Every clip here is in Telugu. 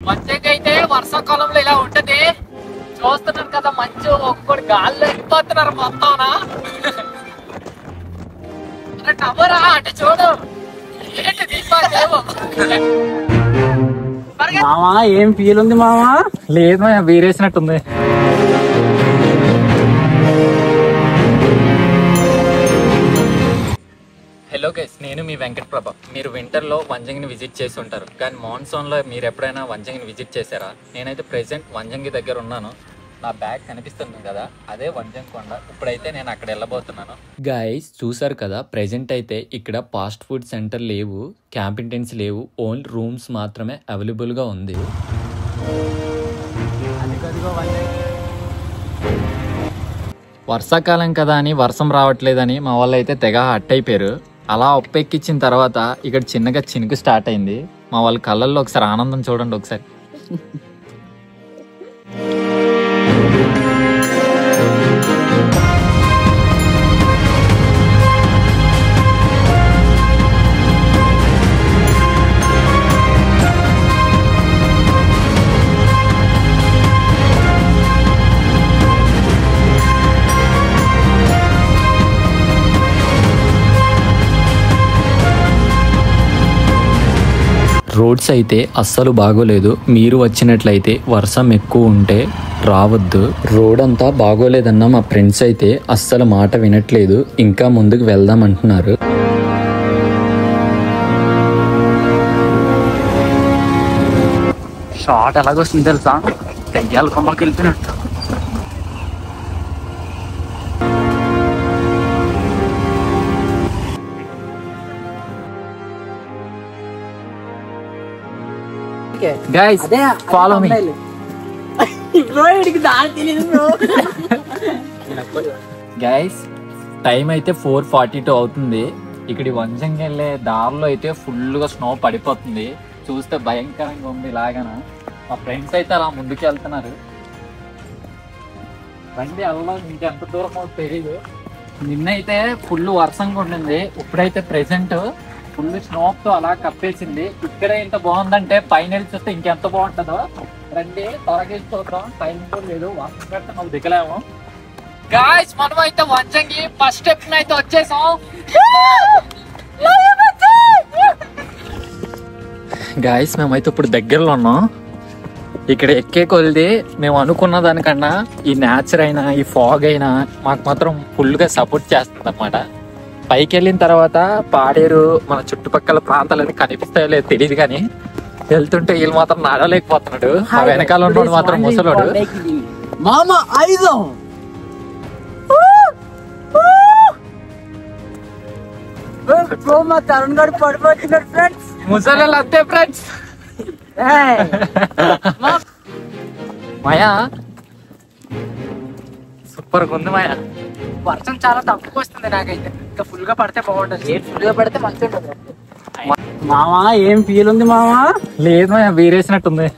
మంచికైతే వర్షాకాలంలో ఇలా ఉంటది. చూస్తున్నాను కదా, మంచు ఒక్కడు గాల్లో వెళ్ళిపోతున్నారు మొత్తం. టవరా అంటే చూడు, ఏంటి దీపాదేమో. మామా ఏం ఫీల్ ఉంది మామా? లేదు మా వీరేసినట్టుంది. హలో గైస్, నేను మీ వెంకట్ ప్రభ. మీరు వింటర్లో వంజంగిని విజిట్ చేసి ఉంటారు, కానీ మాన్సూన్లో మీరు ఎప్పుడైనా వంజంగిని విజిట్ చేశారా? నేనైతే ప్రెసెంట్ వంజంగి దగ్గర ఉన్నాను. నా బ్యాగ్ కనిపిస్తుంది కదా, అదే వంజంగి కొండ. ఇప్పుడైతే నేను అక్కడ వెళ్ళబోతున్నాను. గైస్ చూసారు కదా, ప్రెసెంట్ అయితే ఇక్కడ ఫాస్ట్ ఫుడ్ సెంటర్ లేవు, క్యాంపింగ్ టెంట్స్ లేవు, ఓన్లీ రూమ్స్ మాత్రమే అవైలబుల్గా ఉంది. వర్షాకాలం కదా అని వర్షం రావట్లేదని మా వాళ్ళు అయితే తెగ హట్ అయిపోయారు. అలా ఉప్పెక్కించిన తర్వాత ఇక్కడ చిన్నగా చినుకు స్టార్ట్ అయింది. మా వాళ్ళ కళ్ళల్లో ఒకసారి ఆనందం చూడండి ఒకసారి. రోడ్స్ అయితే అస్సలు బాగోలేదు. మీరు వచ్చినట్లయితే వర్షం ఎక్కువ ఉంటే రావద్దు. రోడ్ అంతా బాగోలేదన్న మా ఫ్రెండ్స్ అయితే అస్సలు మాట వినట్లేదు, ఇంకా ముందుకు వెళ్దాం అంటున్నారు. షార్ట్ ఎలాగొస్తుంది తెలుసా? దెయ్యాల కొమ్మకి వెళ్తున్నట్టు. Guys follow me. Guys time అయితే 4:42 అవుతుంది. ఇక్కడ వంజంగి వెళ్ళే దారిలో అయితే ఫుల్గా స్నో పడిపోతుంది. చూస్తే భయంకరంగా ఉంది. ఇలాగన మా ఫ్రెండ్స్ అయితే అలా ముందుకు వెళ్తున్నారు. బండి వెళ్ళడం ఇంకెంత దూరం తెలియదు. నిన్నైతే ఫుల్ వర్షంగా ఉండింది, ఇప్పుడైతే ప్రెసెంట్ ఫుల్ స్నోతో అలా కప్పేసింది. ఇక్కడ ఎంత బాగుందంటే పైన వెళ్ళి చూస్తే ఇంకెంత బాగుంటుందో. రండి త్వరగా చూద్దాం, టైం కూడా లేదు, వర్షం పెడితే మనం దిగలేము. గాయ్స్ మనం అయితే వంజంగి ఫస్ట్ స్టెప్ అయితే వచ్చేసాం. గాయ్స్ మేమైతే ఇప్పుడు దగ్గరలో ఉన్నాం. ఇక్కడ ఎక్కే కొలిది మేము అనుకున్న దానికన్నా ఈ నేచర్ అయినా ఈ ఫాగ్ అయినా మాకు మాత్రం ఫుల్గా సపోర్ట్ చేస్తుంది అన్నమాట. పైకి వెళ్ళిన తర్వాత పాడేరు మన చుట్టుపక్కల ప్రాంతాలన్నీ కనిపిస్తాయో లేదు తెలియదు, కానీ వెళ్తుంటే వీళ్ళు మాత్రం నడవలేకపోతున్నాడు. ఆ వెనకాల ఉన్నాడు మాత్రం ముసలోడు. మామ ఐదు తరుణ్ గారు పడిపోతున్నాడు ఫ్రెండ్స్. ముసలోళ్ళు అంతే ఫ్రెండ్స్. మాయా సూపర్ గా ఉంది మాయా. వర్షం చాలా తక్కువ వస్తుంది నాకైతే, ఇంకా ఫుల్ గా పడితే బాగుంటుంది. ఫుల్ గా పడితే మంచి ఉంటుంది. మామా ఏం ఫీల్ ఉంది మామా? లేదు మాయా వీరేసినట్టుంది.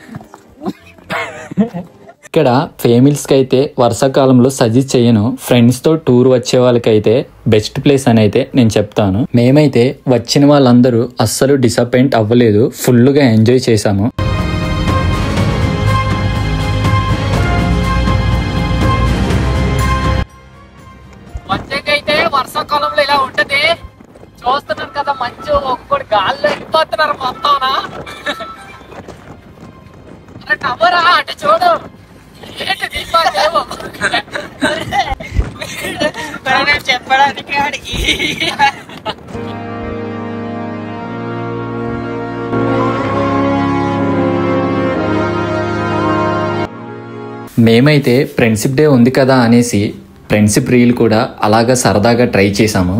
ఇక్కడ ఫేమిలీస్ కి అయితే వర్షాకాలంలో సజెస్ట్ చేయను, ఫ్రెండ్స్ తో టూర్ వచ్చే వాళ్ళకైతే బెస్ట్ ప్లేస్ అని అయితే నేను చెప్తాను. మేమైతే వచ్చిన వాళ్ళందరూ అస్సలు డిసప్పాయింట్ అవ్వలేదు, ఫుల్ గా ఎంజాయ్ చేసాము. మంచికైతే వర్షాకాలంలో ఇలా ఉంటది. చూస్తున్నాను కదా, మంచు ఒక్కడు గాల్లో వెళ్ళిపోతున్నారు మొత్తం. టవరా అంటే చూడు, ఏంటి దీపాదేమో. చెప్పడానికి వాడికి మేమైతే ఫ్రెండ్షిప్ డే ఉంది కదా అనేసి ఫ్రెండ్షిప్ రీల్ కూడా అలాగా సరదాగా ట్రై చేసాము.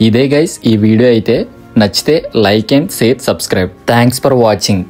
ఇదే గైస్ ఈ వీడియో అయితే. నచ్చితే like and share, subscribe. Thanks for watching.